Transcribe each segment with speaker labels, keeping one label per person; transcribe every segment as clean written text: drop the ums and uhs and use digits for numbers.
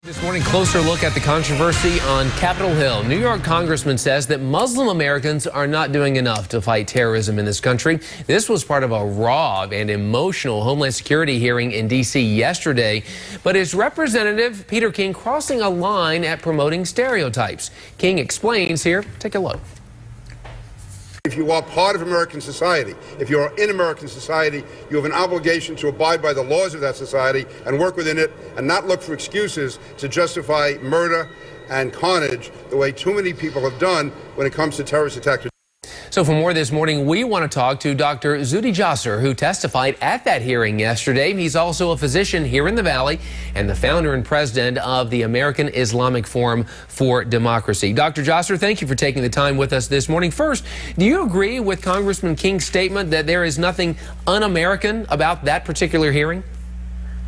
Speaker 1: This morning, closer look at the controversy on Capitol Hill. New York congressman says that Muslim Americans are not doing enough to fight terrorism in this country. This was part of a raw and emotional Homeland Security hearing in D.C. yesterday. But is Representative Peter King crossing a line at promoting stereotypes? King explains here. Take a look.
Speaker 2: If you are part of American society, if you are in American society, you have an obligation to abide by the laws of that society and work within it and not look for excuses to justify murder and carnage the way too many people have done when it comes to terrorist attacks.
Speaker 1: So for more this morning, we want to talk to Dr. Zuhdi Jasser, who testified at that hearing yesterday. He's also a physician here in the Valley and the founder and president of the American Islamic Forum for Democracy. Dr. Jasser, thank you for taking the time with us this morning. First, do you agree with Congressman King's statement that there is nothing un-American about that particular hearing?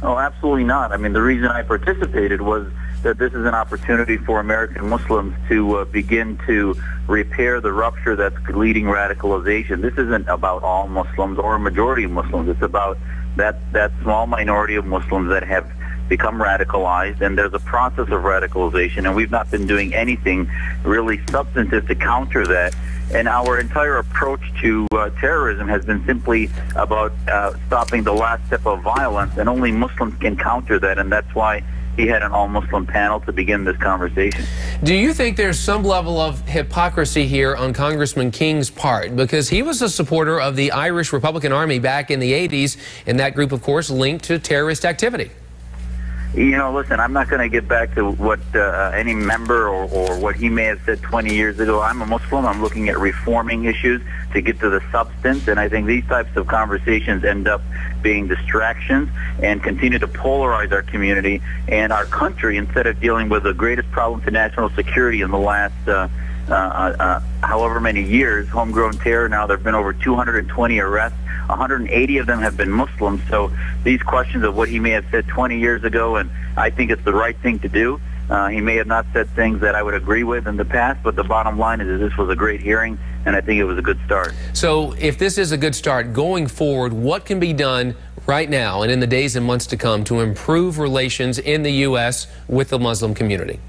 Speaker 3: Oh, absolutely not. I mean, the reason I participated was that this is an opportunity for American Muslims to begin to repair the rupture that's leading radicalization. This isn't about all Muslims or a majority of Muslims. It's about that small minority of Muslims that have become radicalized, and there's a process of radicalization, and we've not been doing anything really substantive to counter that. And our entire approach to terrorism has been simply about stopping the last step of violence, and only Muslims can counter that, and that's why he had an all-Muslim panel to begin this conversation.
Speaker 1: Do you think there's some level of hypocrisy here on Congressman King's part? Because he was a supporter of the Irish Republican Army back in the 80s, and that group, of course, linked to terrorist activity.
Speaker 3: You know, listen, I'm not going to get back to what any member or what he may have said 20 years ago. I'm a Muslim. I'm looking at reforming issues to get to the substance, and I think these types of conversations end up being distractions and continue to polarize our community and our country instead of dealing with the greatest problem to national security in the last however many years, homegrown terror. Now there have been over 220 arrests. 180 of them have been Muslims. So these questions of what he may have said 20 years ago, and I think it's the right thing to do. He may have not said things that I would agree with in the past, but the bottom line is that this was a great hearing, and I think it was a good start.
Speaker 1: So if this is a good start, going forward, what can be done right now and in the days and months to come to improve relations in the U.S. with the Muslim community?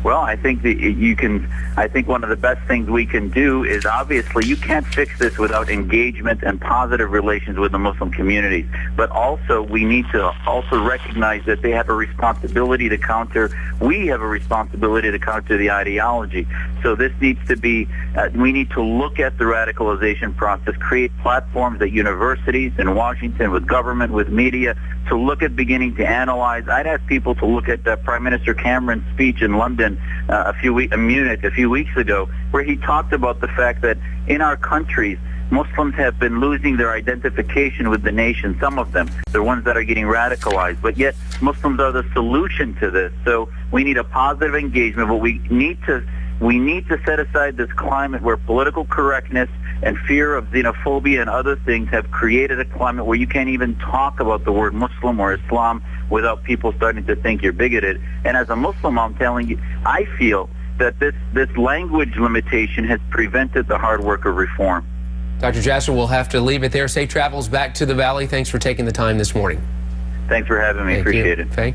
Speaker 3: Well, I think that I think one of the best things we can do is, obviously, you can't fix this without engagement and positive relations with the Muslim communities. But also, we need to also recognize that they have a responsibility to counter. We have a responsibility to counter the ideology. So this needs to be, we need to look at the radicalization process, create platforms at universities in Washington, with government, with media, to look at beginning to analyze. I'd ask people to look at Prime Minister Cameron's speech in London, Munich a few weeks ago, where he talked about the fact that in our countries, Muslims have been losing their identification with the nation, some of them. They're ones that are getting radicalized, but yet Muslims are the solution to this. So we need a positive engagement, but we need to set aside this climate where political correctness and fear of xenophobia and other things have created a climate where you can't even talk about the word Muslim or Islam without people starting to think you're bigoted. And as a Muslim, I'm telling you, I feel that this language limitation has prevented the hard work of reform.
Speaker 1: Dr. Jasser, we'll have to leave it there. Safe travels back to the Valley. Thanks for taking the time this morning.
Speaker 3: Thanks for having me. Appreciate it.
Speaker 1: Faye?